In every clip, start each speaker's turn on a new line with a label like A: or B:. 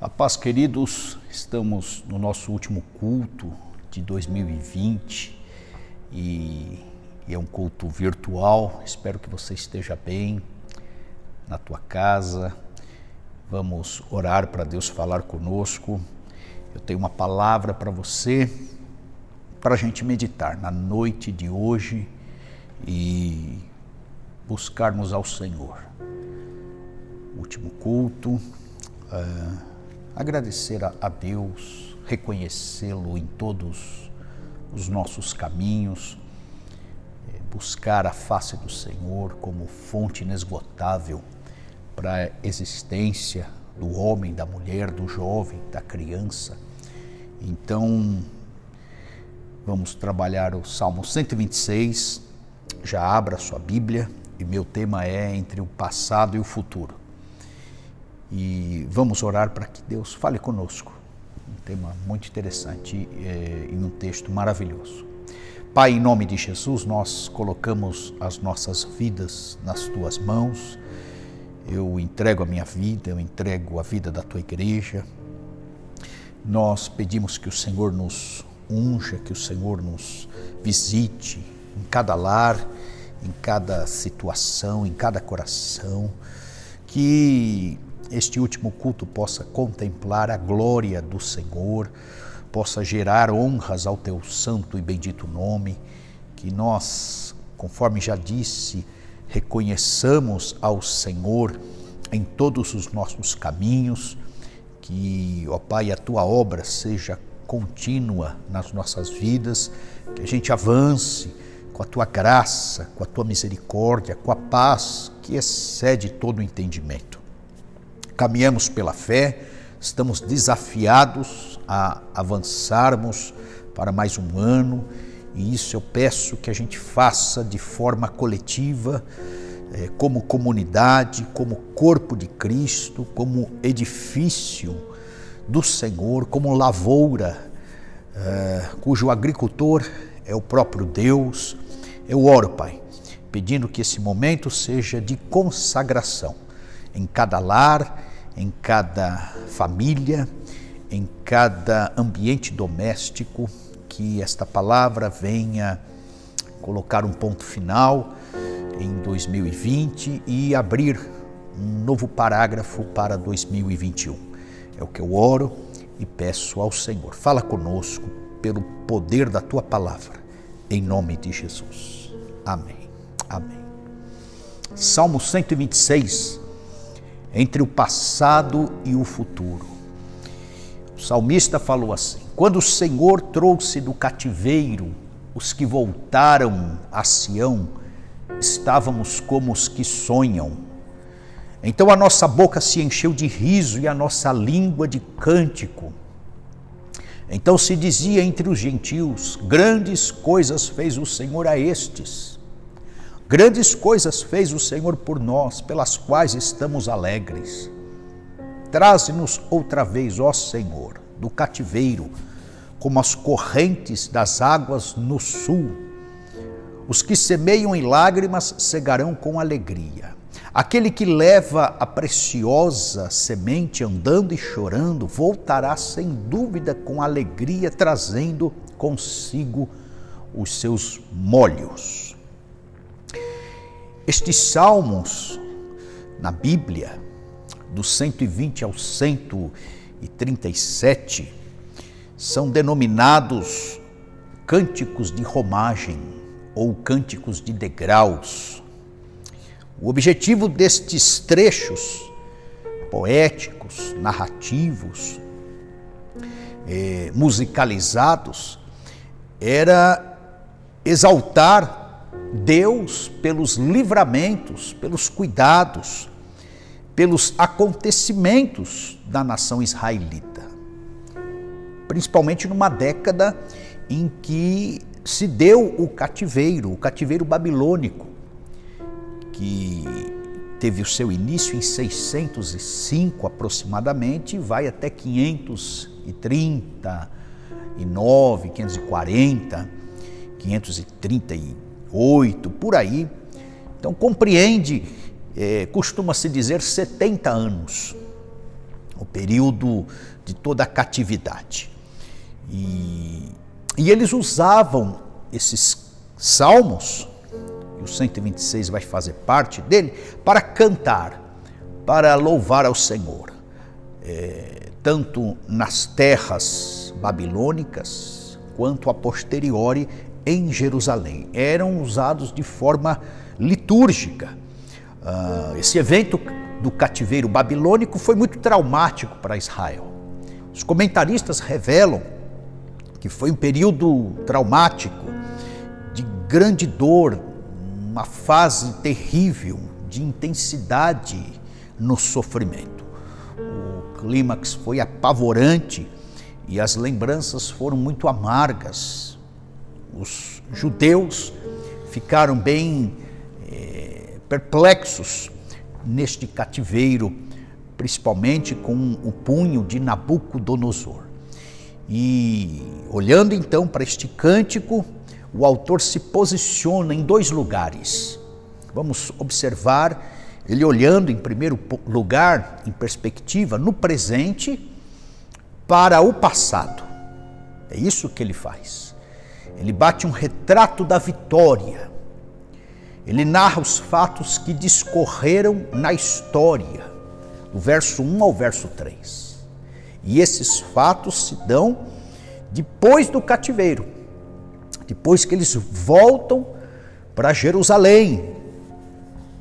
A: A paz, queridos, estamos no nosso último culto de 2020 e é um culto virtual. Espero que você esteja bem na tua casa. Vamos orar para Deus falar conosco. Eu tenho uma palavra para você, para a gente meditar na noite de hoje e buscarmos ao Senhor. Último culto, agradecer a Deus, reconhecê-lo em todos os nossos caminhos, buscar a face do Senhor como fonte inesgotável para a existência do homem, da mulher, do jovem, da criança. Então, vamos trabalhar o Salmo 126, já abra sua Bíblia, e meu tema é entre o passado e o futuro. E vamos orar para que Deus fale conosco. Um tema muito interessante e um texto maravilhoso. Pai, em nome de Jesus, nós colocamos as nossas vidas nas tuas mãos. Eu entrego a minha vida, eu entrego a vida da tua igreja. Nós pedimos que o Senhor nos unja, que o Senhor nos visite em cada lar, em cada situação, em cada coração, que este último culto possa contemplar a glória do Senhor, possa gerar honras ao teu santo e bendito nome, que nós, conforme já disse, reconheçamos ao Senhor em todos os nossos caminhos, que, ó Pai, a tua obra seja contínua nas nossas vidas, que a gente avance com a tua graça, com a tua misericórdia, com a paz que excede todo o entendimento. Caminhamos pela fé, estamos desafiados a avançarmos para mais um ano, e isso eu peço que a gente faça de forma coletiva, como comunidade, como corpo de Cristo, como edifício do Senhor, como lavoura, cujo agricultor é o próprio Deus. Eu oro, Pai, pedindo que esse momento seja de consagração em cada lar, em cada família, em cada ambiente doméstico, que esta palavra venha colocar um ponto final em 2020 e abrir um novo parágrafo para 2021. É o que eu oro e peço ao Senhor. Fala conosco pelo poder da tua palavra, em nome de Jesus. Amém. Amém. Salmo 126, entre o passado e o futuro. O salmista falou assim: quando o Senhor trouxe do cativeiro os que voltaram a Sião, estávamos como os que sonham. Então a nossa boca se encheu de riso e a nossa língua de cântico. Então se dizia entre os gentios: grandes coisas fez o Senhor a estes. Grandes coisas fez o Senhor por nós, pelas quais estamos alegres. Traze-nos outra vez, ó Senhor, do cativeiro, como as correntes das águas no sul. Os que semeiam em lágrimas cegarão com alegria. Aquele que leva a preciosa semente andando e chorando, voltará sem dúvida com alegria, trazendo consigo os seus molhos. Estes salmos na Bíblia, do 120 ao 137, são denominados cânticos de romagem ou cânticos de degraus. O objetivo destes trechos poéticos, narrativos, musicalizados, era exaltar Deus pelos livramentos, pelos cuidados, pelos acontecimentos da nação israelita, principalmente numa década em que se deu o cativeiro babilônico, que teve o seu início em 605 aproximadamente, e vai até 539, 540, 538, por aí. Então compreende, costuma-se dizer 70 anos. o período de toda a catividade. E eles usavam esses salmos, e o 126 vai fazer parte dele, para cantar, para louvar ao Senhor, tanto nas terras babilônicas, quanto a posteriori em Jerusalém. Eram usados de forma litúrgica. Esse evento do cativeiro babilônico foi muito traumático para Israel. Os comentaristas revelam que foi um período traumático, de grande dor, uma fase terrível de intensidade no sofrimento. O clímax foi apavorante e as lembranças foram muito amargas. Os judeus ficaram bem perplexos neste cativeiro, principalmente com o punho de Nabucodonosor. E olhando então para este cântico, o autor se posiciona em dois lugares. Vamos observar ele olhando em primeiro lugar, em perspectiva, no presente para o passado. É isso que ele faz. Ele bate um retrato da vitória. Ele narra os fatos que discorreram na história, do verso 1 ao verso 3. E esses fatos se dão depois do cativeiro, depois que eles voltam para Jerusalém,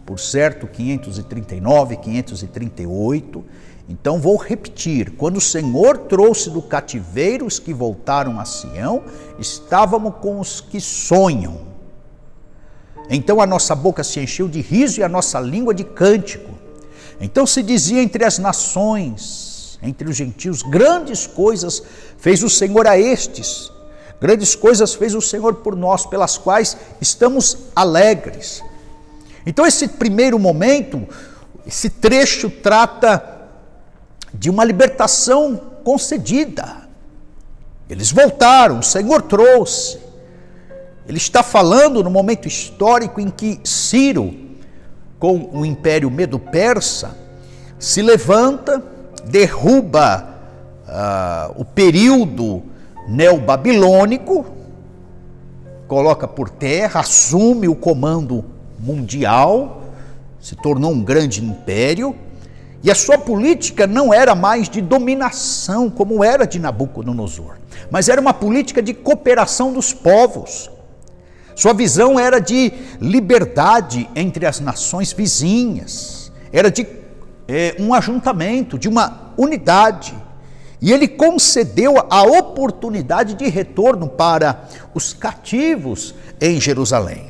A: por certo, 539, 538. Então vou repetir, quando o Senhor trouxe do cativeiro os que voltaram a Sião, estávamos com os que sonham. Então a nossa boca se encheu de riso e a nossa língua de cântico. Então se dizia entre as nações, entre os gentios, grandes coisas fez o Senhor a estes, grandes coisas fez o Senhor por nós, pelas quais estamos alegres. Então esse primeiro momento, esse trecho trata de uma libertação concedida. Eles voltaram, o Senhor trouxe. Ele está falando no momento histórico em que Ciro, com o Império Medo-Persa, se levanta, derruba o período neobabilônico, coloca por terra, assume o comando mundial, se tornou um grande império, e a sua política não era mais de dominação, como era de Nabucodonosor, mas era uma política de cooperação dos povos. Sua visão era de liberdade entre as nações vizinhas, era de um ajuntamento, de uma unidade. E ele concedeu a oportunidade de retorno para os cativos em Jerusalém.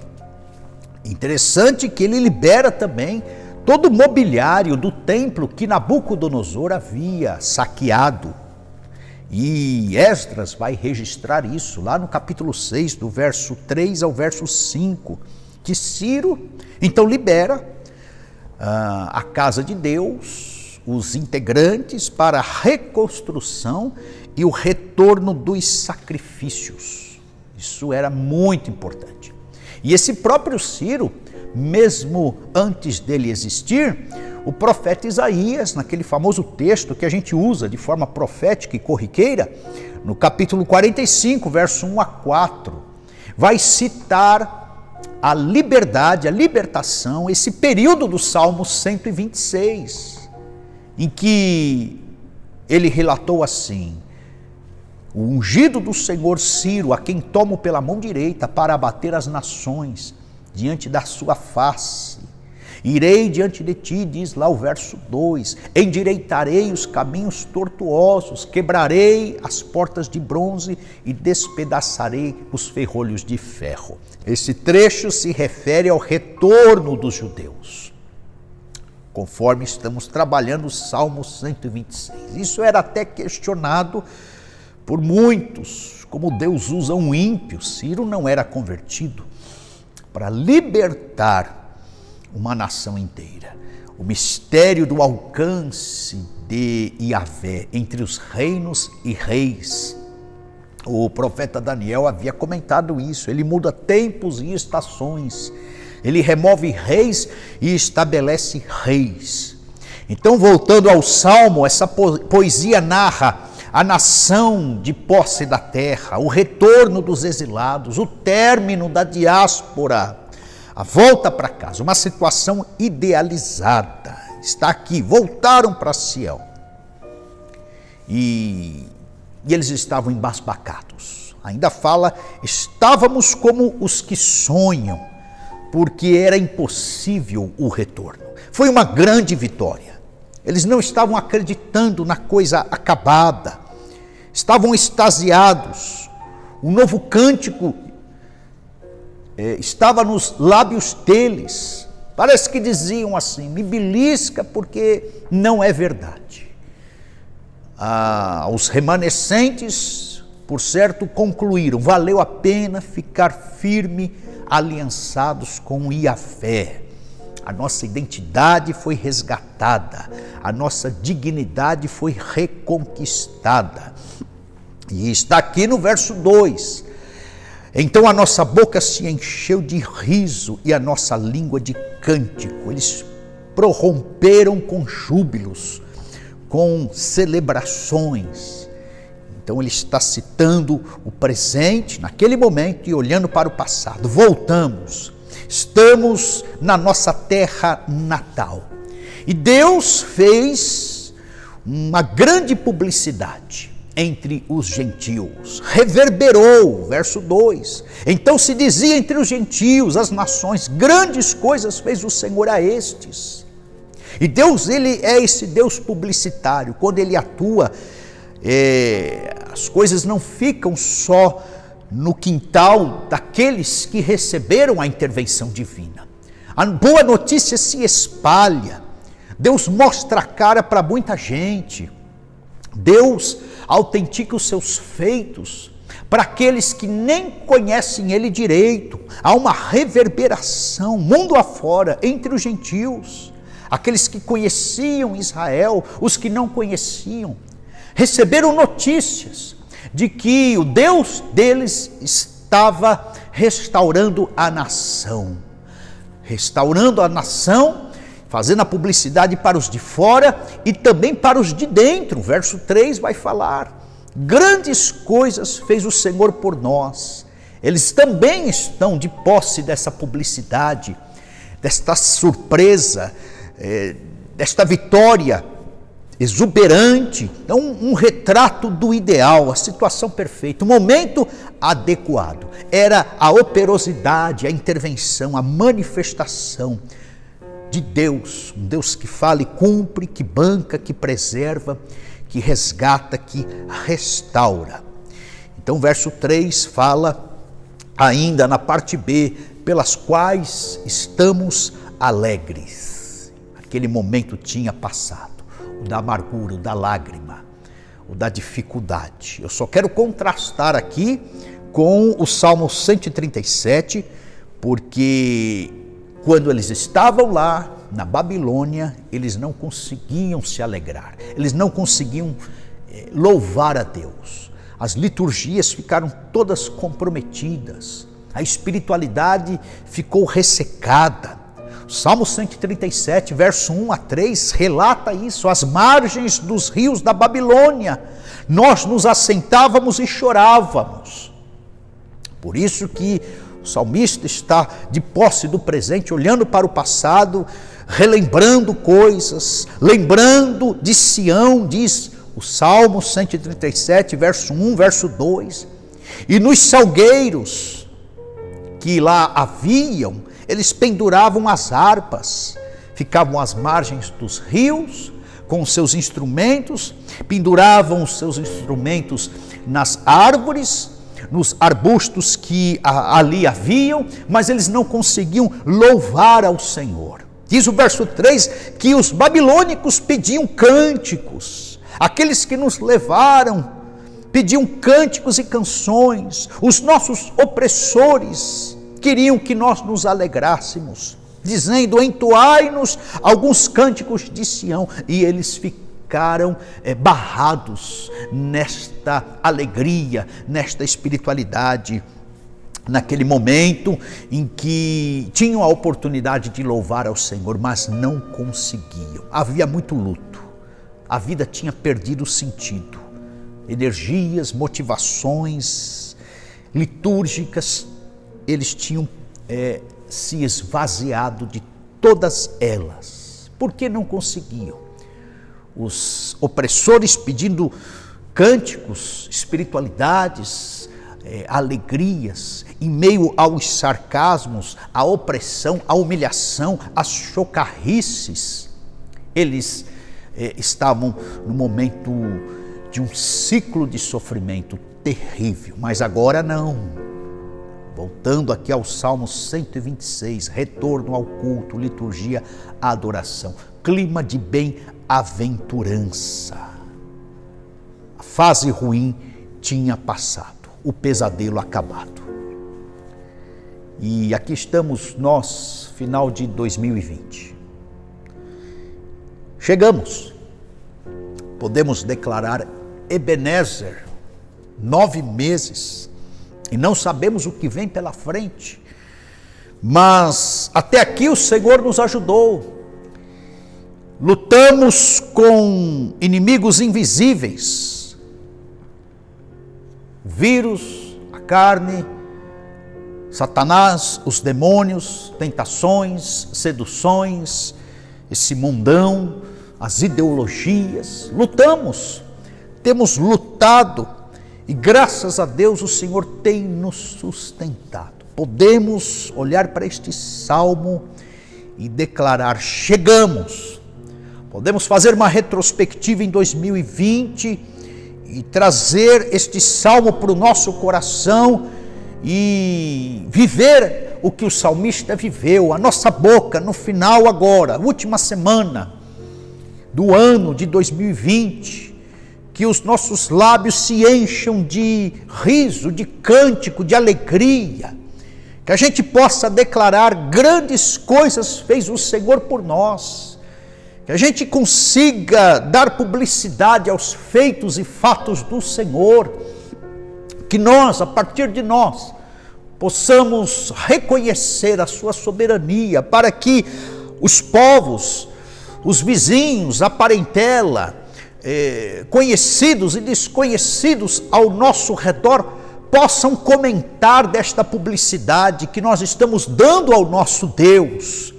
A: Interessante que ele libera também todo o mobiliário do templo que Nabucodonosor havia saqueado. E Esdras vai registrar isso lá no capítulo 6, do verso 3 ao verso 5, que Ciro então libera a casa de Deus, os integrantes, para a reconstrução e o retorno dos sacrifícios. Isso era muito importante. E esse próprio Ciro, mesmo antes dele existir, o profeta Isaías, naquele famoso texto que a gente usa de forma profética e corriqueira, no capítulo 45, verso 1 a 4, vai citar a liberdade, a libertação, esse período do Salmo 126, em que ele relatou assim: o ungido do Senhor Ciro, a quem tomo pela mão direita para abater as nações diante da sua face. Irei diante de ti, diz lá o verso 2, endireitarei os caminhos tortuosos, quebrarei as portas de bronze e despedaçarei os ferrolhos de ferro. Esse trecho se refere ao retorno dos judeus, conforme estamos trabalhando o Salmo 126. Isso era até questionado por muitos, como Deus usa um ímpio. Ciro não era convertido para libertar uma nação inteira. O mistério do alcance de Yahvé entre os reinos e reis. O profeta Daniel havia comentado isso. Ele muda tempos e estações. Ele remove reis e estabelece reis. Então, voltando ao Salmo, essa poesia narra a nação de posse da terra, o retorno dos exilados, o término da diáspora, a volta para casa, uma situação idealizada. Está aqui, voltaram para Sião. E eles estavam embasbacados. Ainda fala, estávamos como os que sonham, porque era impossível o retorno. Foi uma grande vitória. Eles não estavam acreditando na coisa acabada, estavam extasiados. Um novo cântico estava nos lábios deles. Parece que diziam assim: me belisca porque não é verdade. Os remanescentes, por certo, concluíram: valeu a pena ficar firme, aliançados com Yahvé. A nossa identidade foi resgatada, a nossa dignidade foi reconquistada. E está aqui no verso 2. Então a nossa boca se encheu de riso e a nossa língua de cântico. Eles prorromperam com júbilos, com celebrações. Então ele está citando o presente naquele momento e olhando para o passado. Voltamos. Estamos na nossa terra natal. E Deus fez uma grande publicidade entre os gentios. Reverberou, verso 2. Então se dizia entre os gentios, as nações: grandes coisas fez o Senhor a estes. E Deus, ele é esse Deus publicitário. Quando ele atua, as coisas não ficam só no quintal daqueles que receberam a intervenção divina. A boa notícia se espalha. Deus mostra a cara para muita gente. Deus autentica os seus feitos para aqueles que nem conhecem ele direito. Há uma reverberação mundo afora entre os gentios. Aqueles que conheciam Israel, os que não conheciam, receberam notícias de que o Deus deles estava restaurando a nação. Restaurando a nação, fazendo a publicidade para os de fora e também para os de dentro. Verso 3 vai falar: grandes coisas fez o Senhor por nós. Eles também estão de posse dessa publicidade, desta surpresa, desta vitória exuberante. Então, um retrato do ideal, a situação perfeita, o momento adequado. Era a operosidade, a intervenção, a manifestação de Deus, um Deus que fala e cumpre, que banca, que preserva, que resgata, que restaura. Então, verso 3 fala ainda na parte B: pelas quais estamos alegres. Aquele momento tinha passado, o da amargura, o da lágrima, o da dificuldade. Eu só quero contrastar aqui com o Salmo 137, porque quando eles estavam lá na Babilônia, eles não conseguiam se alegrar, eles não conseguiam louvar a Deus. As liturgias ficaram todas comprometidas, a espiritualidade ficou ressecada. O Salmo 137, verso 1 a 3, relata isso: às margens dos rios da Babilônia, nós nos assentávamos e chorávamos. Por isso que o salmista está de posse do presente, olhando para o passado, relembrando coisas, lembrando de Sião, diz o Salmo 137, verso 1, verso 2. E nos salgueiros que lá haviam, eles penduravam as harpas, ficavam às margens dos rios com os seus instrumentos, penduravam os seus instrumentos nas árvores, nos arbustos que ali haviam, mas eles não conseguiam louvar ao Senhor. Diz o verso 3 que os babilônicos pediam cânticos, aqueles que nos levaram pediam cânticos e canções, os nossos opressores queriam que nós nos alegrássemos, dizendo: entoai-nos alguns cânticos de Sião, e eles ficaram barrados nesta alegria, nesta espiritualidade naquele momento em que tinham a oportunidade de louvar ao Senhor, mas não conseguiam. Havia muito luto, a vida tinha perdido o sentido, energias, motivações litúrgicas, eles tinham se esvaziado de todas elas. Por que não conseguiam? Os opressores pedindo cânticos, espiritualidades, alegrias, em meio aos sarcasmos, à opressão, à humilhação, às chocarrices, eles estavam no momento de um ciclo de sofrimento terrível, mas agora não. Voltando aqui ao Salmo 126, retorno ao culto, liturgia, adoração, clima de bem-aventurança. A fase ruim tinha passado, o pesadelo acabado. E aqui estamos nós, final de 2020. Chegamos, podemos declarar Ebenezer, 9 meses, e não sabemos o que vem pela frente, mas até aqui o Senhor nos ajudou. Lutamos com inimigos invisíveis, o vírus, a carne, Satanás, os demônios, tentações, seduções, esse mundão, as ideologias. Lutamos, temos lutado, e graças a Deus o Senhor tem nos sustentado. Podemos olhar para este salmo e declarar: chegamos. Podemos fazer uma retrospectiva em 2020 e trazer este salmo para o nosso coração e viver o que o salmista viveu. A nossa boca no final agora, última semana do ano de 2020, que os nossos lábios se encham de riso, de cântico, de alegria, que a gente possa declarar: grandes coisas fez o Senhor por nós, que a gente consiga dar publicidade aos feitos e fatos do Senhor, que nós, a partir de nós, possamos reconhecer a sua soberania, para que os povos, os vizinhos, a parentela, conhecidos e desconhecidos ao nosso redor, possam comentar desta publicidade que nós estamos dando ao nosso Deus,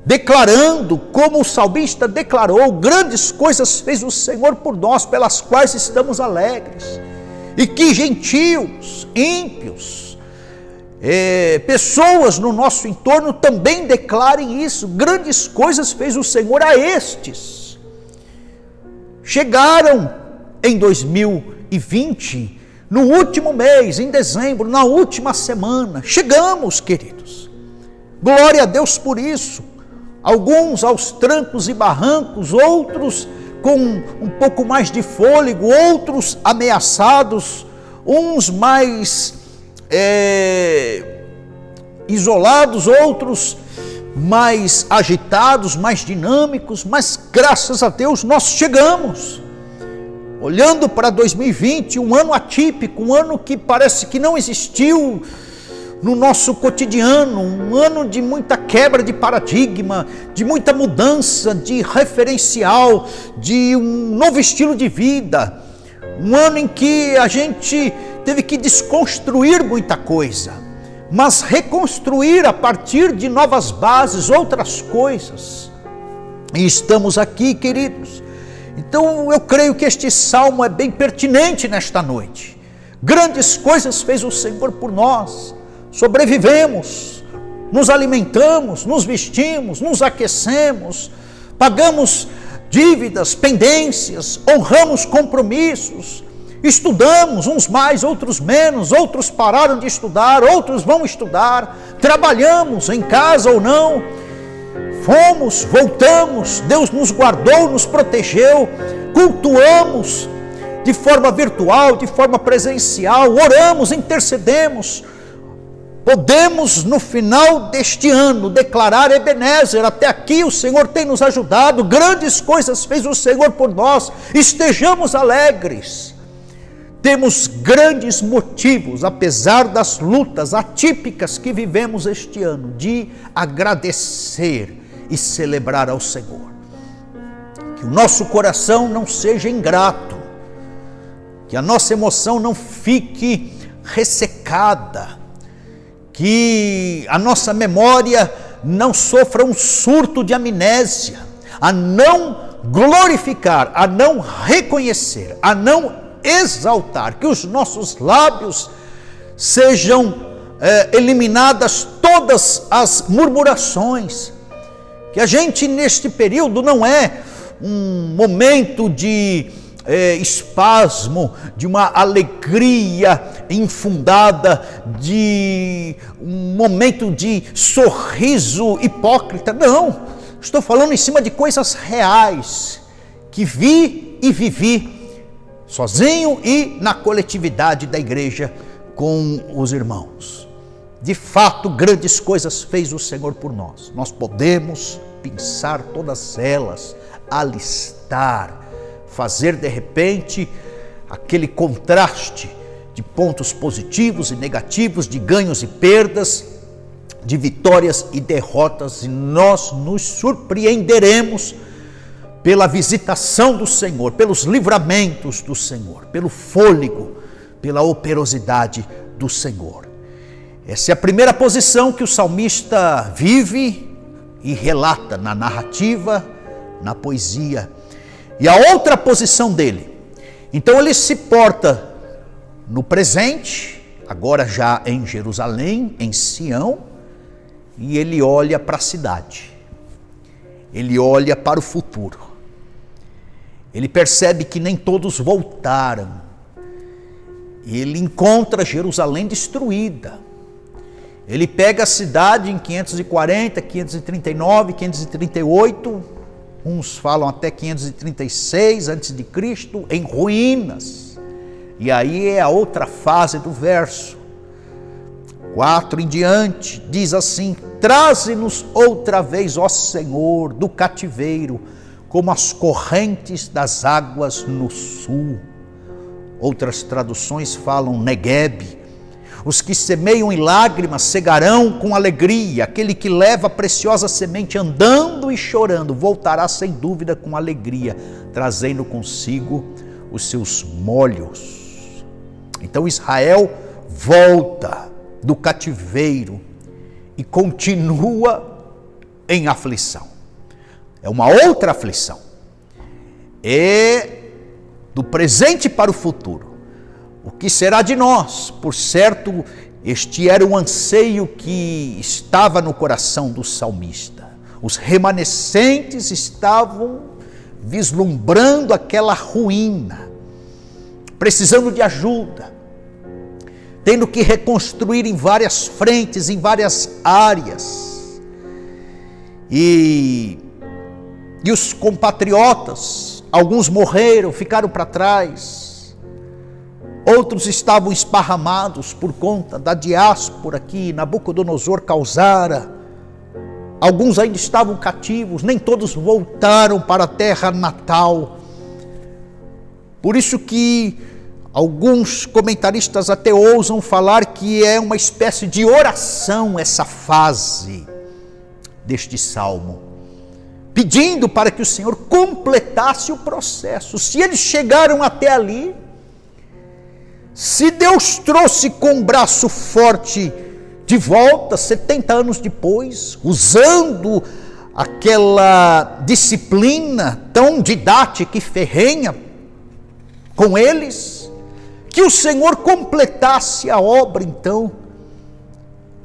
A: declarando, como o salmista declarou: grandes coisas fez o Senhor por nós, pelas quais estamos alegres. E que gentios, ímpios, pessoas no nosso entorno também declarem isso: grandes coisas fez o Senhor a estes. Chegaram em 2020, no último mês, em dezembro, na última semana, chegamos, queridos. Glória a Deus por isso. Alguns aos trancos e barrancos, outros com um pouco mais de fôlego, outros ameaçados, uns mais isolados, outros mais agitados, mais dinâmicos, mas graças a Deus nós chegamos. Olhando para 2020, um ano atípico, um ano que parece que não existiu no nosso cotidiano, um ano de muita quebra de paradigma, de muita mudança de referencial, de um novo estilo de vida, um ano em que a gente teve que desconstruir muita coisa, mas reconstruir a partir de novas bases outras coisas. E estamos aqui, queridos. Então eu creio que este salmo é bem pertinente nesta noite. Grandes coisas fez o Senhor por nós. Sobrevivemos, nos alimentamos, nos vestimos, nos aquecemos, pagamos dívidas, pendências, honramos compromissos, estudamos, uns mais, outros menos, outros pararam de estudar, outros vão estudar, trabalhamos em casa ou não, fomos, voltamos, Deus nos guardou, nos protegeu, cultuamos de forma virtual, de forma presencial, oramos, intercedemos. Podemos no final deste ano declarar: Ebenezer, até aqui o Senhor tem nos ajudado, grandes coisas fez o Senhor por nós, estejamos alegres. temos grandes motivos, apesar das lutas atípicas que vivemos este ano, de agradecer e celebrar ao Senhor. Que o nosso coração não seja ingrato, que a nossa emoção não fique ressecada, que a nossa memória não sofra um surto de amnésia, a não glorificar, a não reconhecer, a não exaltar, que os nossos lábios sejam eliminadas todas as murmurações, que a gente neste período não é um momento de espasmo, de uma alegria infundada, de um momento de sorriso hipócrita. Não, estou falando em cima de coisas reais, que vi e vivi, sozinho e na coletividade da igreja com os irmãos. De fato, grandes coisas fez o Senhor por nós. Nós podemos pensar todas elas, alistar, fazer de repente aquele contraste de pontos positivos e negativos, de ganhos e perdas, de vitórias e derrotas, e nós nos surpreenderemos pela visitação do Senhor, pelos livramentos do Senhor, pelo fôlego, pela operosidade do Senhor. Essa é a primeira posição que o salmista vive e relata na narrativa, na poesia. E a outra posição dele, então ele se porta no presente, agora já em Jerusalém, em Sião, e ele olha para a cidade, ele olha para o futuro, ele percebe que nem todos voltaram, ele encontra Jerusalém destruída, ele pega a cidade em 540, 539, 538, uns falam até 536 a.C., em ruínas. E aí é a outra fase do verso 4 em diante, diz assim: traze-nos outra vez, ó Senhor, do cativeiro, como as correntes das águas no sul. Outras traduções falam Neguebe. Os que semeiam em lágrimas cegarão com alegria. Aquele que leva a preciosa semente andando e chorando voltará sem dúvida com alegria, trazendo consigo os seus molhos. Então Israel volta do cativeiro e continua em aflição. É uma outra aflição. É do presente para o futuro. O que será de nós? Por certo, este era o anseio que estava no coração do salmista. Os remanescentes estavam vislumbrando aquela ruína, precisando de ajuda, tendo que reconstruir em várias frentes, em várias áreas. E os compatriotas, alguns morreram, ficaram para trás. Outros estavam esparramados por conta da diáspora que Nabucodonosor causara. Alguns ainda estavam cativos, nem todos voltaram para a terra natal. Por isso que alguns comentaristas até ousam falar que é uma espécie de oração essa fase deste salmo, pedindo para que o Senhor completasse o processo. Se eles chegaram até ali, se Deus trouxe com um braço forte de volta, 70 anos depois, usando aquela disciplina tão didática e ferrenha com eles, que o Senhor completasse a obra então.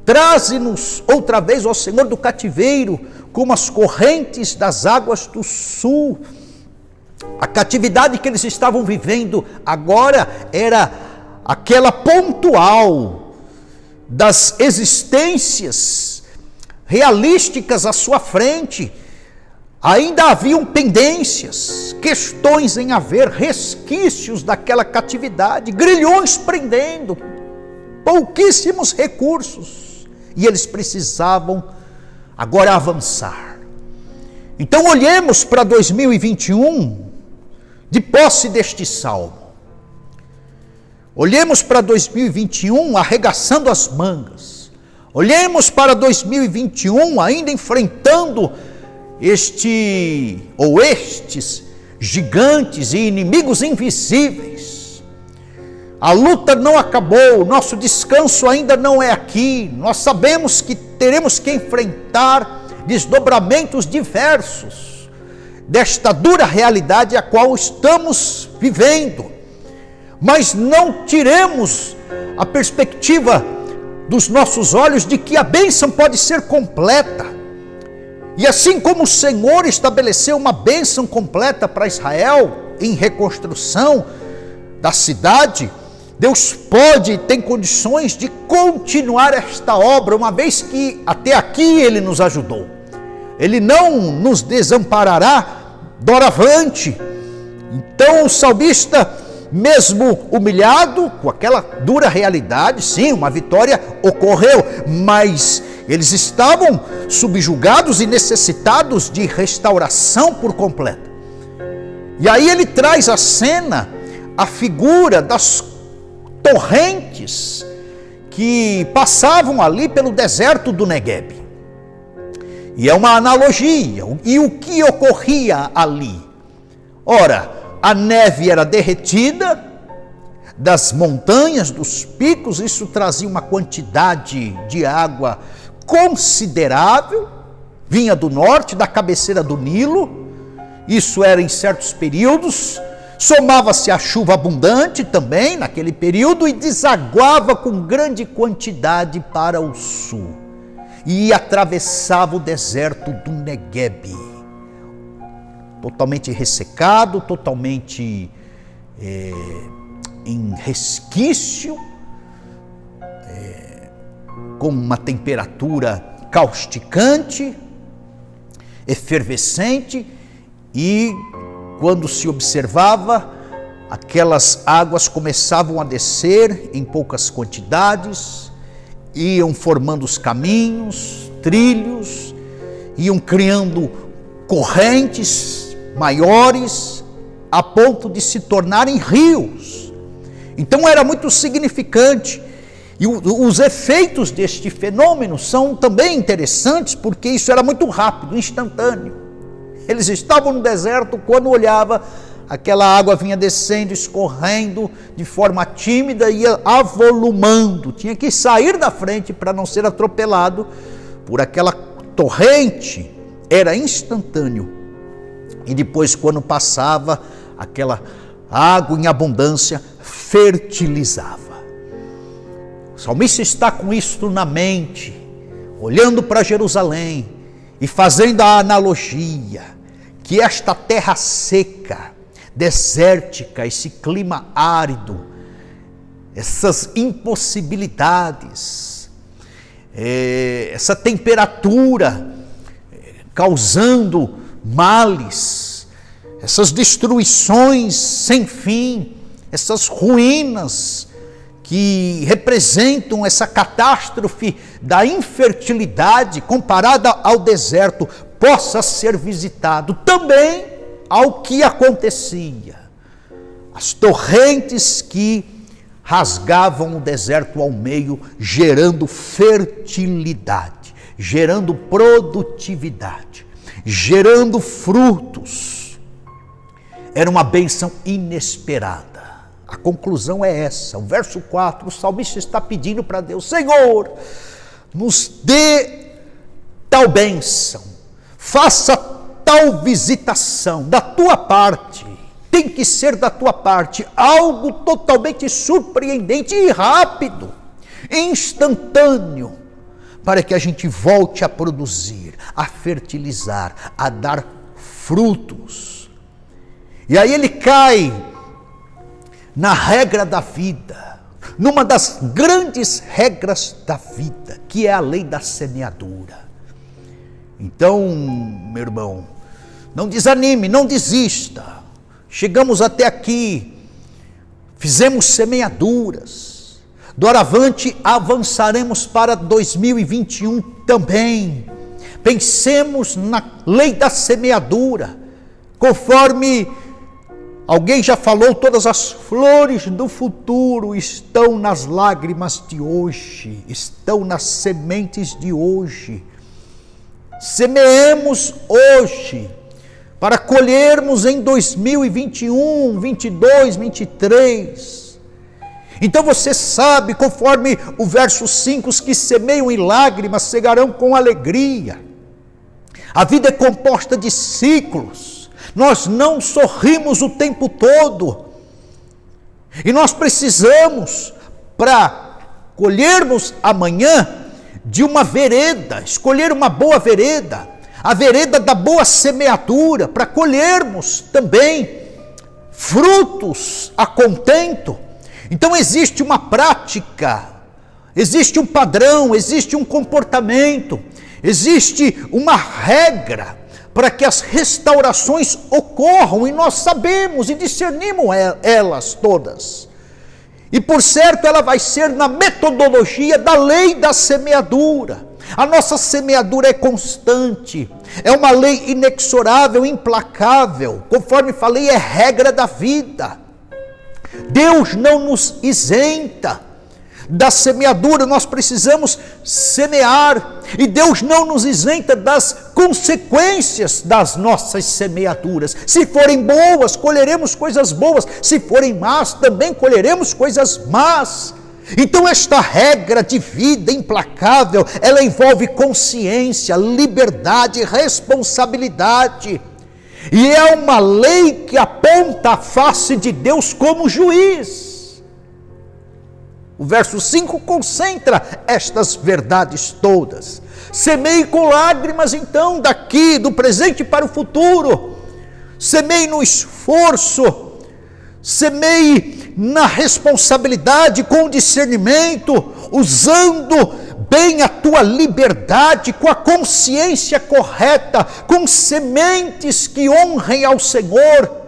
A: Traze-nos outra vez, ó Senhor, do cativeiro, como as correntes das águas do sul. A catividade que eles estavam vivendo agora era aquela pontual das existências realísticas à sua frente. Ainda haviam pendências, questões em haver, resquícios daquela catividade, grilhões prendendo, pouquíssimos recursos, e eles precisavam agora avançar. Então olhemos para 2021 de posse deste salmo. Olhemos para 2021 arregaçando as mangas. Olhemos para 2021 ainda enfrentando estes gigantes e inimigos invisíveis. A luta não acabou, nosso descanso ainda não é aqui. Nós sabemos que teremos que enfrentar desdobramentos diversos desta dura realidade a qual estamos vivendo. Mas não tiremos a perspectiva dos nossos olhos de que a bênção pode ser completa. E assim como o Senhor estabeleceu uma bênção completa para Israel em reconstrução da cidade, Deus pode e tem condições de continuar esta obra, uma vez que até aqui Ele nos ajudou. Ele não nos desamparará doravante. Então o salmista, mesmo humilhado com aquela dura realidade, sim, uma vitória ocorreu, mas eles estavam subjugados e necessitados de restauração por completo. E aí ele traz à cena a figura das torrentes que passavam ali pelo deserto do Negueb. E é uma analogia. E o que ocorria ali? Ora, a neve era derretida das montanhas, dos picos, isso trazia uma quantidade de água considerável, vinha do norte, da cabeceira do Nilo, isso era em certos períodos, somava-se a chuva abundante também naquele período e desaguava com grande quantidade para o sul e atravessava o deserto do Negueb, totalmente ressecado, totalmente em resquício, com uma temperatura causticante, efervescente, e quando se observava, aquelas águas começavam a descer em poucas quantidades, iam formando os caminhos, trilhos, iam criando correntes maiores, a ponto de se tornarem rios. Então era muito significante. E os efeitos deste fenômeno são também interessantes, porque isso era muito rápido, instantâneo. Eles estavam no deserto, quando olhava, aquela água vinha descendo, escorrendo de forma tímida, ia avolumando. Tinha que sair da frente para não ser atropelado por aquela torrente. Era instantâneo. E depois, quando passava, aquela água em abundância fertilizava. O salmista está com isto na mente, olhando para Jerusalém e fazendo a analogia que esta terra seca, desértica, esse clima árido, essas impossibilidades, essa temperatura causando males, essas destruições sem fim, essas ruínas que representam essa catástrofe da infertilidade comparada ao deserto, possa ser visitado também ao que acontecia. As torrentes que rasgavam o deserto ao meio, gerando fertilidade, gerando produtividade, gerando frutos. Era uma bênção inesperada. A conclusão é essa, o verso 4, o salmista está pedindo para Deus: Senhor, nos dê tal bênção, faça tal visitação da tua parte, tem que ser da tua parte, algo totalmente surpreendente e rápido, instantâneo, para que a gente volte a produzir, a fertilizar, a dar frutos. E aí ele cai na regra da vida, numa das grandes regras da vida, que é a lei da semeadura. Então, meu irmão, não desanime, não desista. Chegamos até aqui, fizemos semeaduras, doravante avançaremos para 2021 também. Pensemos na lei da semeadura, conforme Alguém já falou, todas as flores do futuro estão nas lágrimas de hoje, estão nas sementes de hoje. Semeemos hoje, para colhermos em 2021, 22, 23. Então você sabe, conforme o verso 5, os que semeiam em lágrimas cegarão com alegria. A vida é composta de ciclos. Nós não sorrimos o tempo todo. E nós precisamos, para colhermos amanhã, de uma vereda, escolher uma boa vereda, a vereda da boa semeadura, para colhermos também frutos a contento. Então existe uma prática, existe um padrão, existe um comportamento, existe uma regra para que as restaurações ocorram, e nós sabemos e discernimos elas todas. E por certo ela vai ser na metodologia da lei da semeadura. A nossa semeadura é constante, é uma lei inexorável, implacável, conforme falei, é regra da vida. Deus não nos isenta da semeadura, nós precisamos semear, e Deus não nos isenta das consequências das nossas semeaduras. Se forem boas, colheremos coisas boas, se forem más, também colheremos coisas más. Então esta regra de vida implacável, ela envolve consciência, liberdade, responsabilidade, e é uma lei que aponta a face de Deus como juiz. O verso 5 concentra estas verdades todas. Semeie com lágrimas, então, daqui, do presente para o futuro. Semeie no esforço. Semeie na responsabilidade, com discernimento, usando bem a tua liberdade, com a consciência correta, com sementes que honrem ao Senhor,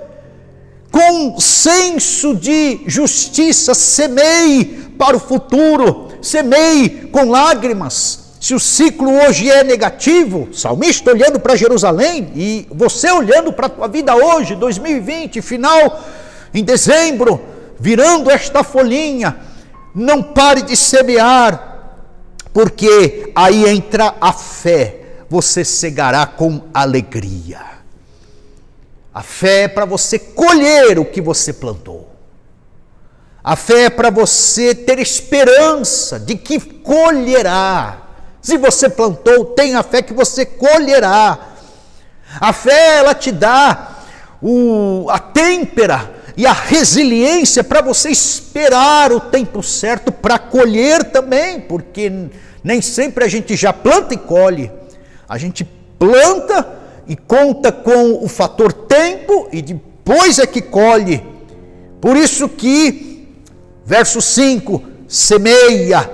A: com senso de justiça. Semeie para o futuro, semeie com lágrimas. Se o ciclo hoje é negativo, salmista olhando para Jerusalém, e você olhando para a tua vida hoje, 2020, final em dezembro, virando esta folhinha, não pare de semear, porque aí entra a fé, você cegará com alegria. A fé é para você colher o que você plantou. A fé é para você ter esperança de que colherá. Se você plantou, tenha fé que você colherá. A fé, ela te dá a têmpera e a resiliência para você esperar o tempo certo para colher também, porque nem sempre a gente já planta e colhe. A gente planta e conta com o fator tempo e depois é que colhe. Por isso que verso 5, semeia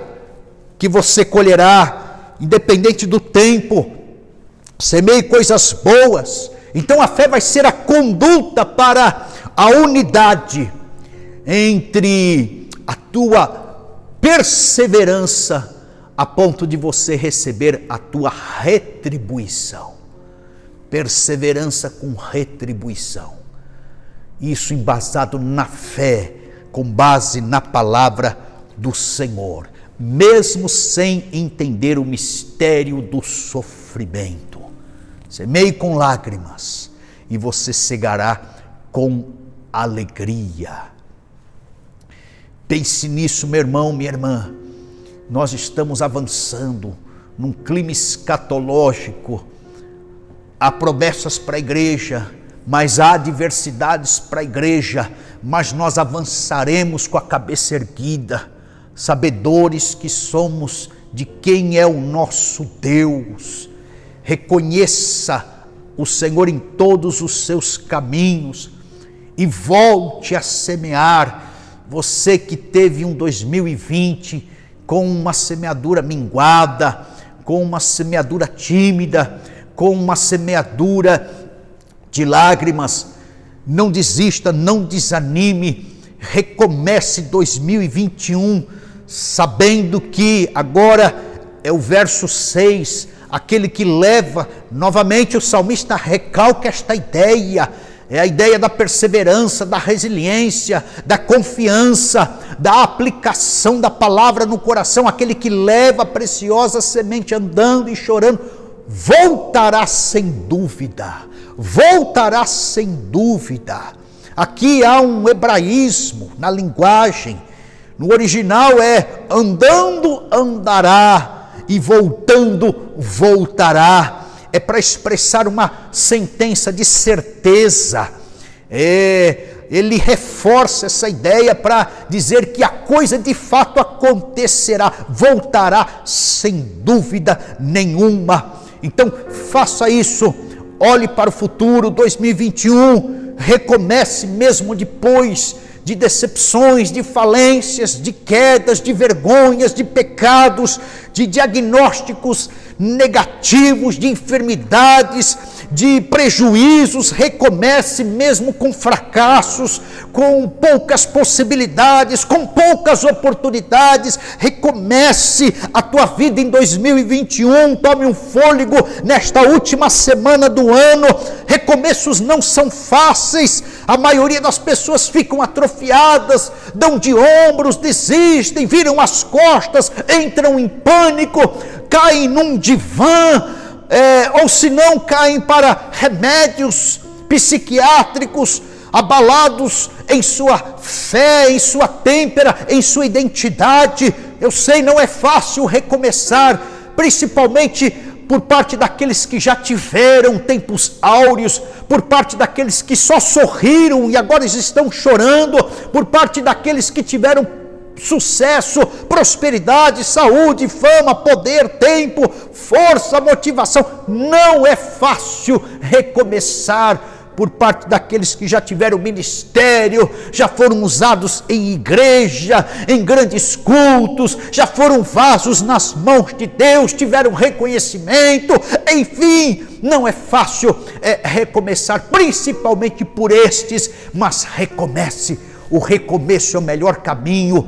A: que você colherá, independente do tempo. Semeie coisas boas. Então a fé vai ser a conduta para a unidade entre a tua perseverança, a ponto de você receber a tua retribuição. Perseverança com retribuição. Isso embasado na fé, com base na palavra do Senhor, mesmo sem entender o mistério do sofrimento. Semeie com lágrimas e você cegará com alegria. Pense nisso, meu irmão, minha irmã. Nós estamos avançando num clima escatológico. Há promessas para a igreja, mas há adversidades para a igreja, mas nós avançaremos com a cabeça erguida, sabedores que somos de quem é o nosso Deus. Reconheça o Senhor em todos os seus caminhos e volte a semear. Você que teve um 2020 com uma semeadura minguada, com uma semeadura tímida, com uma semeadura de lágrimas, não desista, não desanime, recomece 2021, sabendo que agora é o verso 6, aquele que leva, novamente o salmista recalca esta ideia, É a ideia da perseverança, da resiliência, da confiança, da aplicação da palavra no coração. Aquele que leva a preciosa semente andando e chorando, voltará sem dúvida. Voltará sem dúvida. Aqui há um hebraísmo na linguagem. No original é andando, andará, e voltando, voltará. É para expressar uma sentença de certeza. Ele reforça essa ideia para dizer que a coisa de fato acontecerá, voltará sem dúvida nenhuma. Então faça isso, olhe para o futuro, 2021, recomece mesmo depois de decepções, de falências, de quedas, de vergonhas, de pecados, de diagnósticos negativos, de enfermidades, de prejuízos. Recomece mesmo com fracassos, com poucas possibilidades, com poucas oportunidades. Recomece a tua vida em 2021, tome um fôlego nesta última semana do ano. Recomeços não são fáceis, a maioria das pessoas ficam atrofiadas, dão de ombros, desistem, viram as costas, entram em pânico, caem num divã, ou se não, caem para remédios psiquiátricos, abalados em sua fé, em sua têmpera, em sua identidade. Eu sei, não é fácil recomeçar, principalmente por parte daqueles que já tiveram tempos áureos, por parte daqueles que só sorriram e agora estão chorando, por parte daqueles que tiveram sucesso, prosperidade, saúde, fama, poder, tempo, força, motivação. Não é fácil recomeçar. Por parte daqueles que já tiveram ministério, já foram usados em igreja, em grandes cultos, já foram vasos nas mãos de Deus, tiveram reconhecimento, enfim, não é fácil recomeçar, principalmente por estes, mas recomece. O recomeço é o melhor caminho,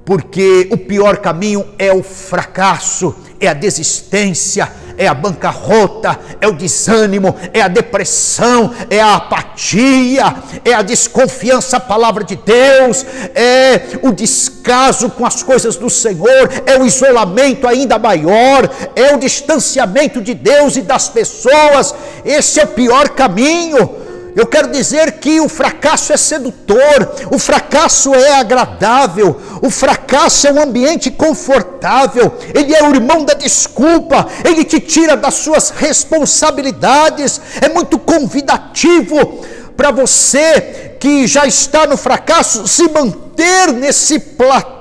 A: porque o pior caminho é o fracasso, é a desistência, é a bancarrota, é o desânimo, é a depressão, é a apatia, é a desconfiança à palavra de Deus, é o descaso com as coisas do Senhor, é o isolamento ainda maior, é o distanciamento de Deus e das pessoas. Esse é o pior caminho. Eu quero dizer que o fracasso é sedutor, o fracasso é agradável, o fracasso é um ambiente confortável, ele é o irmão da desculpa, ele te tira das suas responsabilidades, é muito convidativo para você que já está no fracasso se manter nesse platô,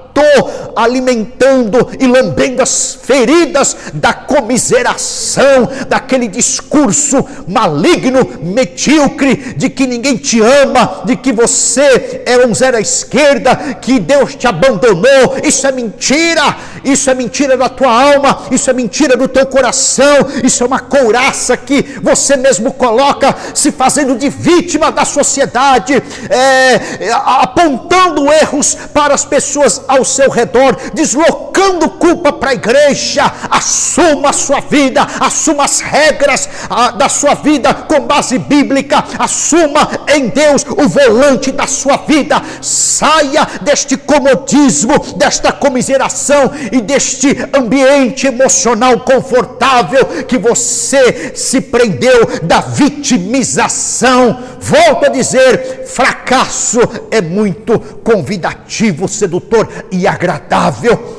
A: alimentando e lambendo as feridas da comiseração, daquele discurso maligno, medíocre, de que ninguém te ama, de que você é um zero à esquerda, que Deus te abandonou. Isso é mentira da tua alma, isso é mentira do teu coração, isso é uma couraça que você mesmo coloca, se fazendo de vítima da sociedade, apontando erros para as pessoas ao seu redor, deslocando culpa para a igreja. Assuma a sua vida, assuma as regras da sua vida com base bíblica, assuma em Deus o volante da sua vida, saia deste comodismo, desta comiseração e deste ambiente emocional confortável que você se prendeu, da vitimização. Volto a dizer, fracasso é muito convidativo, sedutor e agradável,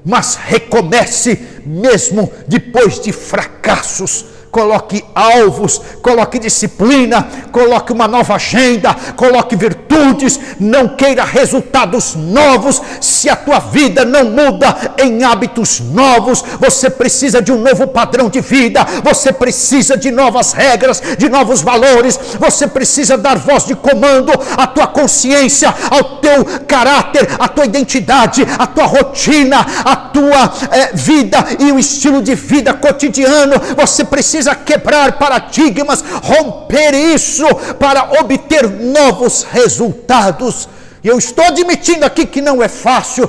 A: mas recomece mesmo depois de fracassos. Coloque alvos, coloque disciplina, coloque uma nova agenda, coloque virtudes, não queira resultados novos se a tua vida não muda em hábitos novos. Você precisa de um novo padrão de vida, você precisa de novas regras, de novos valores, você precisa dar voz de comando à tua consciência, ao teu caráter, à tua identidade, à tua rotina, à tua vida e o estilo de vida cotidiano. Você precisa quebrar paradigmas, romper isso para obter novos resultados. E eu estou admitindo aqui que não é fácil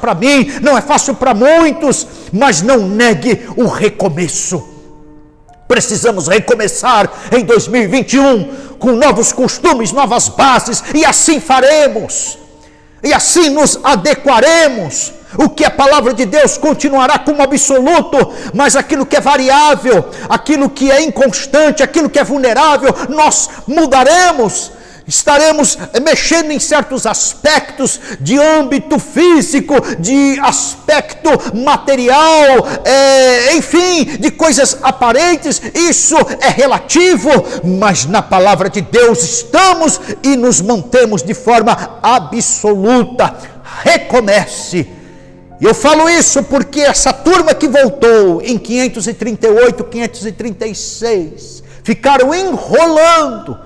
A: para mim, não é fácil para muitos, mas não negue o recomeço. Precisamos recomeçar em 2021 com novos costumes, novas bases, e assim faremos. E assim nos adequaremos. O que é palavra de Deus continuará como absoluto, mas aquilo que é variável, aquilo que é inconstante, aquilo que é vulnerável, nós mudaremos. Estaremos mexendo em certos aspectos de âmbito físico, de aspecto material, enfim, de coisas aparentes. Isso é relativo, mas na palavra de Deus estamos e nos mantemos de forma absoluta. Recomece. E eu falo isso porque essa turma que voltou em 538, 536, ficaram enrolando,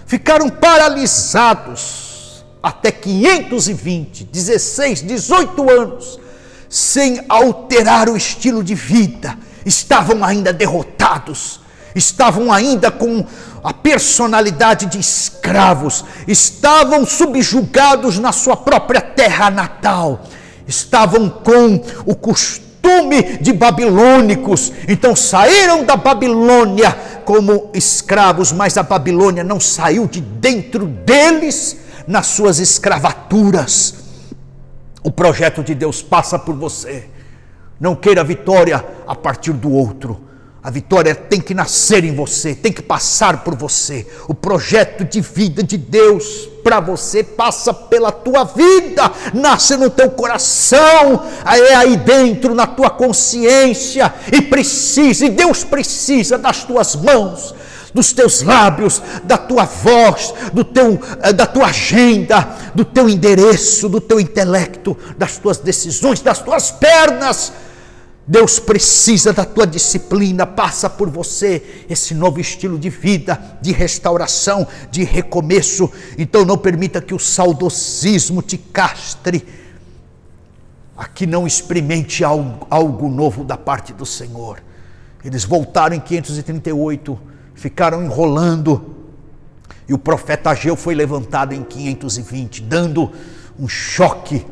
A: ficaram paralisados até 520, 16, 18 anos, sem alterar o estilo de vida. Estavam ainda derrotados, estavam ainda com a personalidade de escravos, estavam subjugados na sua própria terra natal, estavam com o costume de babilônicos. Então saíram da Babilônia como escravos, mas a Babilônia não saiu de dentro deles nas suas escravaturas. O projeto de Deus passa por você. Não queira a vitória a partir do outro. A vitória tem que nascer em você, tem que passar por você. O projeto de vida de Deus para você passa pela tua vida, nasce no teu coração, é aí dentro, na tua consciência, e Deus precisa das tuas mãos, dos teus lábios, da tua voz, da tua agenda, do teu endereço, do teu intelecto, das tuas decisões, das tuas pernas. Deus precisa da tua disciplina, passa por você esse novo estilo de vida, de restauração, de recomeço. Então não permita que o saudosismo te castre. Aqui não experimente algo novo da parte do Senhor. Eles voltaram em 538, ficaram enrolando, e o profeta Ageu foi levantado em 520, dando um choque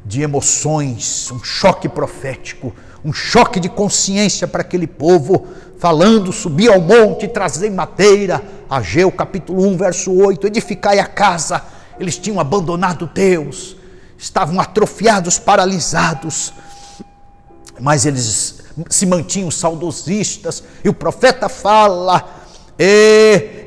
A: de emoções, um choque profético, um choque de consciência para aquele povo, falando: subir ao monte, trazer madeira. Ageu capítulo 1, verso 8, edificai a casa. Eles tinham abandonado Deus, estavam atrofiados, paralisados, mas eles se mantinham saudosistas. E o profeta fala: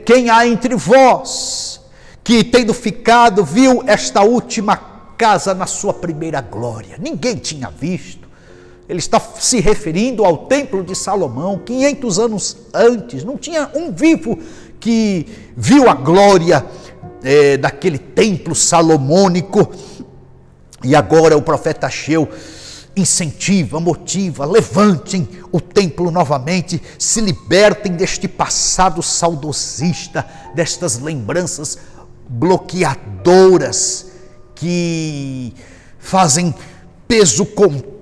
A: quem há entre vós que, tendo ficado, viu esta última casa na sua primeira glória? Ninguém tinha visto. Ele está se referindo ao templo de Salomão, 500 anos antes. Não tinha um vivo que viu a glória daquele templo salomônico. E agora o profeta Ageu incentiva, motiva: levantem o templo novamente, se libertem deste passado saudosista, destas lembranças bloqueadoras que fazem peso contrário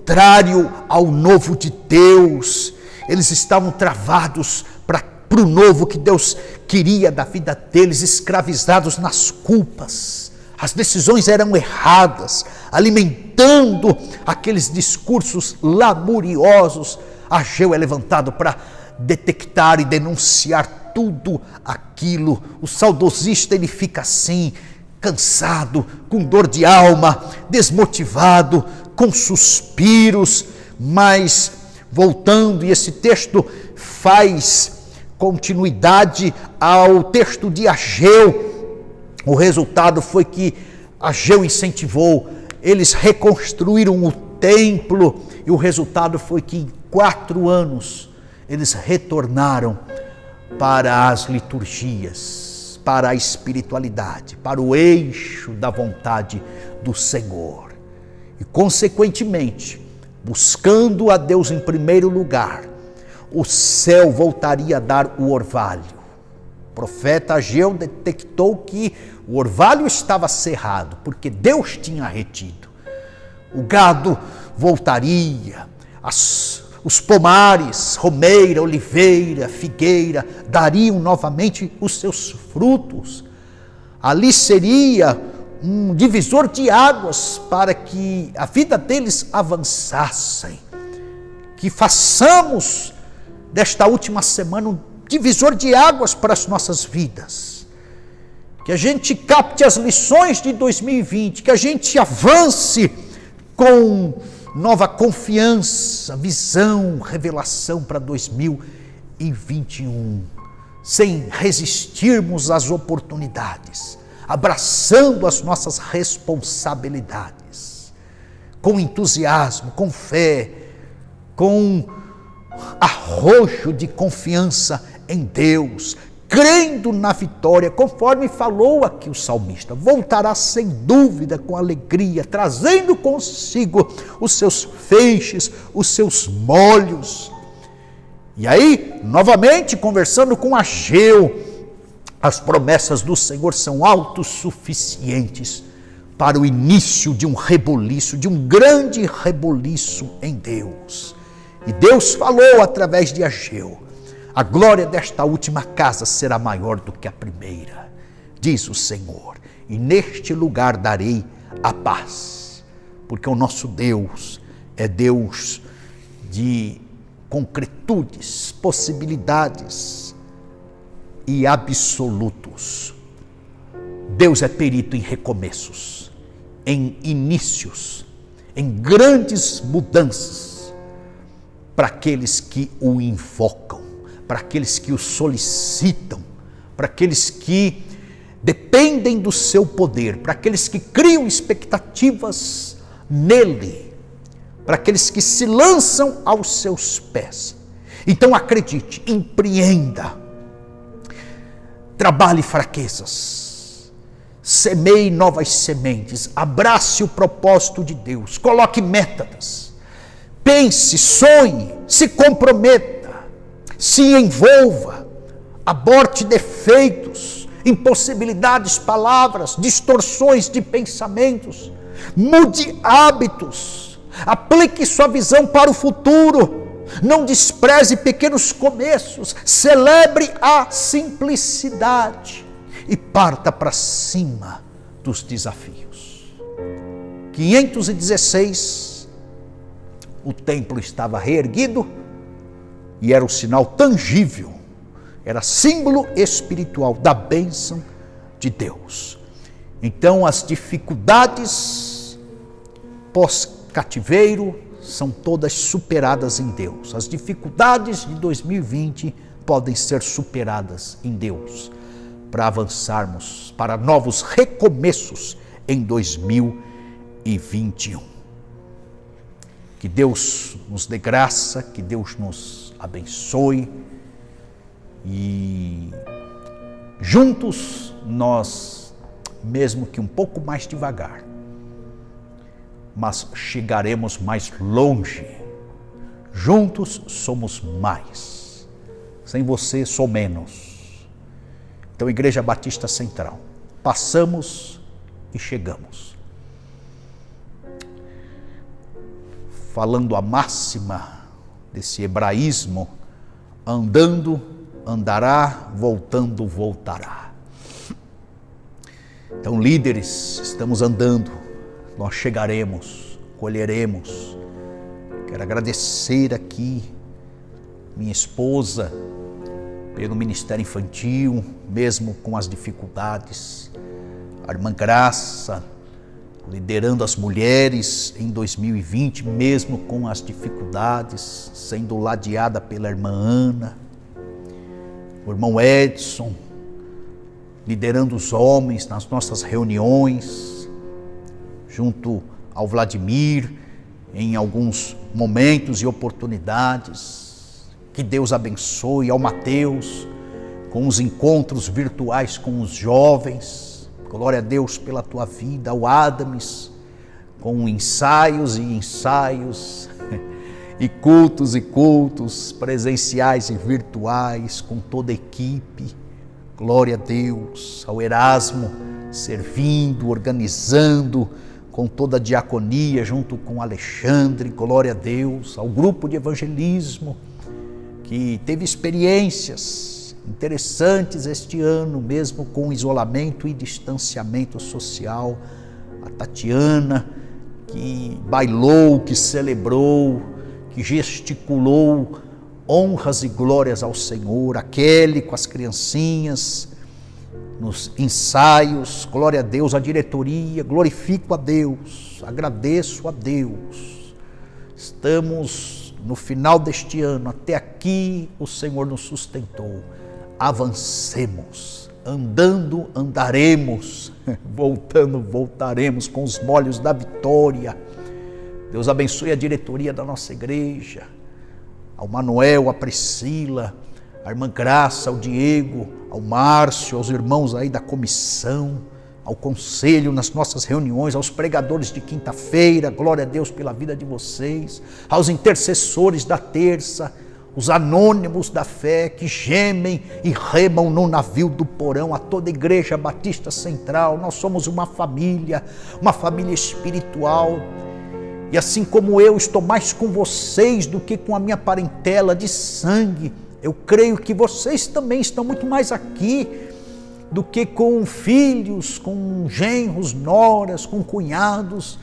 A: ao novo de Deus. Eles estavam travados para o novo que Deus queria da vida deles, escravizados nas culpas. As decisões eram erradas, alimentando aqueles discursos lamuriosos. Ageu é levantado para detectar e denunciar tudo aquilo. O saudosista, ele fica assim, cansado, com dor de alma, desmotivado, com suspiros. Mas voltando, e esse texto faz continuidade ao texto de Ageu, o resultado foi que Ageu incentivou, eles reconstruíram o templo, e o resultado foi que em 4 anos eles retornaram para as liturgias, para a espiritualidade, para o eixo da vontade do Senhor. E consequentemente, buscando a Deus em primeiro lugar, o céu voltaria a dar o orvalho. O profeta Ageu detectou que o orvalho estava cerrado, porque Deus tinha retido. O gado voltaria, os pomares, romeira, oliveira, figueira, dariam novamente os seus frutos. Ali seria um divisor de águas para que a vida deles avançassem. Que façamos desta última semana um divisor de águas para as nossas vidas. Que a gente capte as lições de 2020, que a gente avance com nova confiança, visão, revelação para 2021, sem resistirmos às oportunidades, abraçando as nossas responsabilidades, com entusiasmo, com fé, com arrojo de confiança em Deus, crendo na vitória, conforme falou aqui o salmista. Voltará sem dúvida com alegria, trazendo consigo os seus feixes, os seus molhos. E aí, novamente, conversando com Ageu, as promessas do Senhor são autossuficientes para o início de um reboliço, de um grande reboliço em Deus. E Deus falou através de Ageu: a glória desta última casa será maior do que a primeira, diz o Senhor, e neste lugar darei a paz, porque o nosso Deus é Deus de concretudes, possibilidades e absolutos. Deus é perito em recomeços, em inícios, em grandes mudanças, para aqueles que o invocam, para aqueles que o solicitam, para aqueles que dependem do seu poder, para aqueles que criam expectativas nele, para aqueles que se lançam aos seus pés. Então acredite, empreenda, trabalhe fraquezas, semeie novas sementes, abrace o propósito de Deus, coloque metas, pense, sonhe, se comprometa, se envolva, aborte defeitos, impossibilidades, palavras, distorções de pensamentos, mude hábitos, aplique sua visão para o futuro, não despreze pequenos começos, celebre a simplicidade e parta para cima dos desafios. 516, o templo estava reerguido e era um sinal tangível, era símbolo espiritual da bênção de Deus. Então as dificuldades pós-cativeiro são todas superadas em Deus. As dificuldades de 2020 podem ser superadas em Deus, para avançarmos para novos recomeços em 2021. Que Deus nos dê graça, que Deus nos abençoe e juntos nós, mesmo que um pouco mais devagar, mas chegaremos mais longe. Juntos somos mais. Sem você sou menos. Então, Igreja Batista Central, passamos e chegamos. Falando a máxima desse hebraísmo, andando, andará, voltando, voltará. Então, líderes, estamos andando. Nós chegaremos, colheremos. Quero agradecer aqui minha esposa pelo Ministério Infantil, mesmo com as dificuldades. A irmã Graça, liderando as mulheres em 2020, mesmo com as dificuldades, sendo ladeada pela irmã Ana. O irmão Edson, liderando os homens nas nossas reuniões, junto ao Vladimir, em alguns momentos e oportunidades. Que Deus abençoe ao Mateus, com os encontros virtuais com os jovens. Glória a Deus pela tua vida. Ao Adams, com ensaios e ensaios, e cultos presenciais e virtuais, com toda a equipe. Glória a Deus. Ao Erasmo, servindo, organizando, com toda a diaconia, junto com Alexandre, glória a Deus, ao grupo de evangelismo, que teve experiências interessantes este ano, mesmo com isolamento e distanciamento social, a Tatiana, que bailou, que celebrou, que gesticulou honras e glórias ao Senhor. A Kelly com as criancinhas, nos ensaios, glória a Deus, a diretoria, glorifico a Deus, agradeço a Deus. Estamos no final deste ano, até aqui o Senhor nos sustentou. Avancemos, andando, andaremos, voltando, voltaremos com os molhos da vitória. Deus abençoe a diretoria da nossa igreja, ao Manuel, a Priscila, a irmã Graça, ao Diego, ao Márcio, aos irmãos aí da comissão, ao conselho nas nossas reuniões, aos pregadores de quinta-feira, glória a Deus pela vida de vocês, aos intercessores da terça, os anônimos da fé que gemem e remam no navio do porão, a toda a Igreja Batista Central. Nós somos uma família espiritual. E assim como eu estou mais com vocês do que com a minha parentela de sangue, eu creio que vocês também estão muito mais aqui do que com filhos, com genros, noras, com cunhados.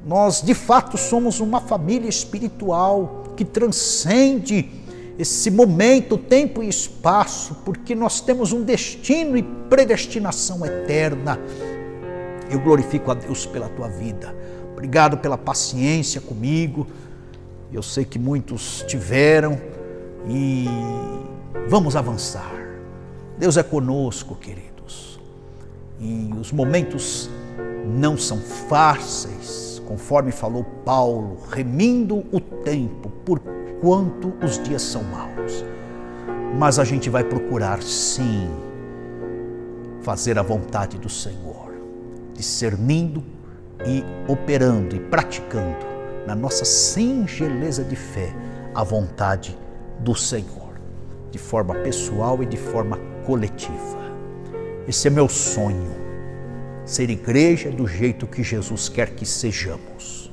A: Nós de fato somos uma família espiritual que transcende esse momento, tempo e espaço, porque nós temos um destino e predestinação eterna. Eu glorifico a Deus pela tua vida. Obrigado pela paciência comigo. Eu sei que muitos tiveram e vamos avançar. Deus é conosco, queridos. E os momentos não são fáceis, conforme falou Paulo, remindo o tempo, porquanto os dias são maus. Mas a gente vai procurar, sim, fazer a vontade do Senhor, discernindo e operando e praticando na nossa singeleza de fé a vontade do Senhor, de forma pessoal e de forma coletiva. Esse é meu sonho, ser igreja do jeito que Jesus quer que sejamos.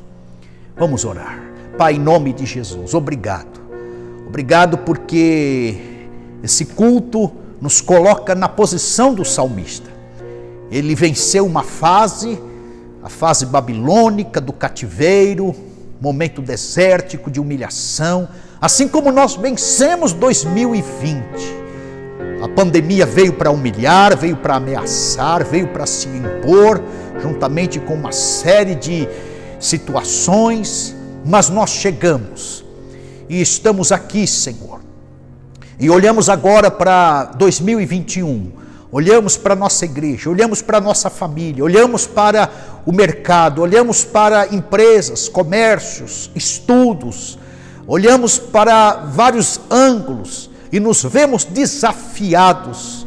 A: Vamos orar. Pai, em nome de Jesus, obrigado. Obrigado porque esse culto nos coloca na posição do salmista. Ele venceu uma fase, a fase babilônica do cativeiro, momento desértico de humilhação, assim como nós vencemos 2020. A pandemia veio para humilhar, veio para ameaçar, veio para se impor, juntamente com uma série de situações, mas nós chegamos e estamos aqui, Senhor. E olhamos agora para 2021, olhamos para a nossa igreja, olhamos para a nossa família, olhamos para o mercado, olhamos para empresas, comércios, estudos, olhamos para vários ângulos e nos vemos desafiados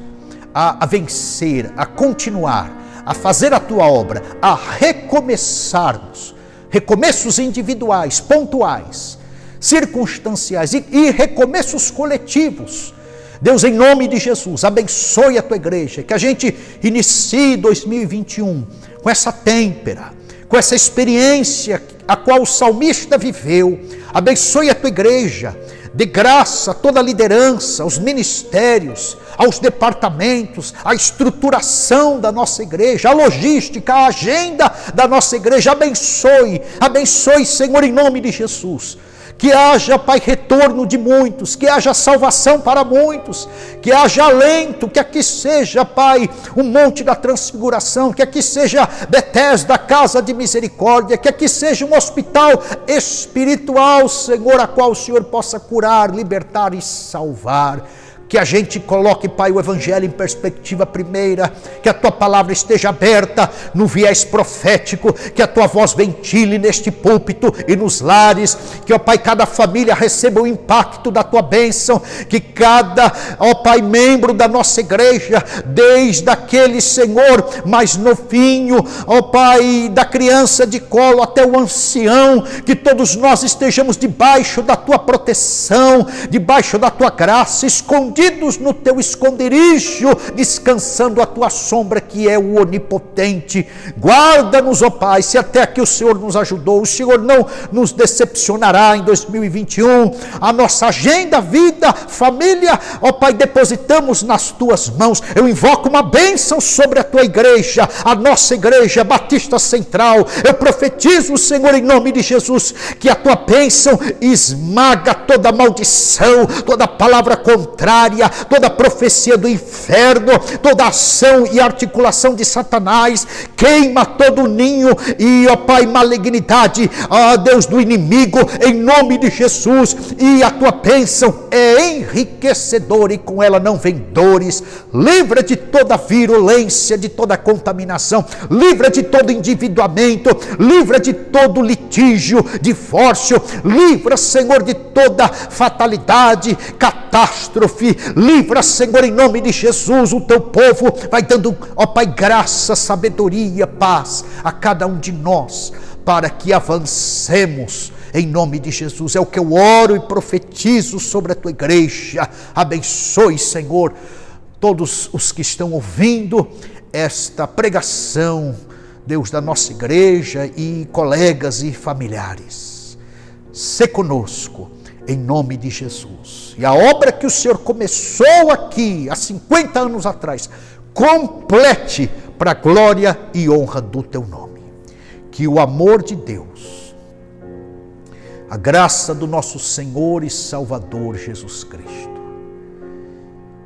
A: a vencer, a continuar, a fazer a tua obra, a recomeçarmos, recomeços individuais, pontuais, circunstanciais e recomeços coletivos. Deus, em nome de Jesus, abençoe a tua igreja, que a gente inicie 2021 com essa têmpera, com essa experiência a qual o salmista viveu. Abençoe a tua igreja, dê graça a toda a liderança, aos ministérios, aos departamentos, a estruturação da nossa igreja, a logística, a agenda da nossa igreja. Abençoe, Senhor, em nome de Jesus. Que haja, Pai, retorno de muitos, que haja salvação para muitos, que haja alento, que aqui seja, Pai, o Monte da Transfiguração, que aqui seja Betesda, a Casa de Misericórdia, que aqui seja um hospital espiritual, Senhor, a qual o Senhor possa curar, libertar e salvar. Que a gente coloque, Pai, o Evangelho em perspectiva primeira, que a Tua palavra esteja aberta no viés profético, que a Tua voz ventile neste púlpito e nos lares, que, ó Pai, cada família receba o impacto da Tua bênção, que cada, ó Pai, membro da nossa igreja, desde aquele, Senhor, mais novinho, ó Pai, da criança de colo até o ancião, que todos nós estejamos debaixo da Tua proteção, debaixo da Tua graça, escondidos escondidos no teu esconderijo, descansando a tua sombra, que é o onipotente. Guarda-nos, ó Pai, se até aqui o Senhor nos ajudou, o Senhor não nos decepcionará em 2021. A nossa agenda, vida, família, ó Pai, depositamos nas tuas mãos. Eu invoco uma bênção sobre a tua igreja, a nossa igreja Batista Central. Eu profetizo, Senhor, em nome de Jesus, que a tua bênção esmaga toda maldição, toda palavra contrária, toda profecia do inferno, toda ação e articulação de Satanás. Queima todo ninho e, ó Pai, malignidade, ó Deus, do inimigo, em nome de Jesus. E a tua bênção é enriquecedora e com ela não vem dores. Livra de toda virulência, de toda contaminação, livra de todo endividamento, livra de todo litígio, divórcio, livra, Senhor, de toda fatalidade, catástrofe. Livra, Senhor, em nome de Jesus, o teu povo. Vai dando, ó Pai, graça, sabedoria, paz a cada um de nós, para que avancemos em nome de Jesus. É o que eu oro e profetizo sobre a tua igreja. Abençoe, Senhor, todos os que estão ouvindo esta pregação, Deus, da nossa igreja, e colegas e familiares. Sê conosco, em nome de Jesus. E a obra que o Senhor começou aqui há 50 anos atrás, complete para a glória e honra do teu nome. Que o amor de Deus, a graça do nosso Senhor e Salvador Jesus Cristo,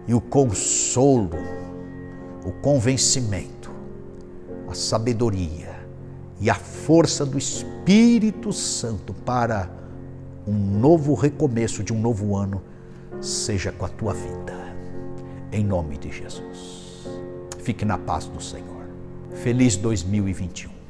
A: e o consolo, o convencimento, a sabedoria e a força do Espírito Santo para um novo recomeço de um novo ano seja com a tua vida, em nome de Jesus. Fique na paz do Senhor. Feliz 2021.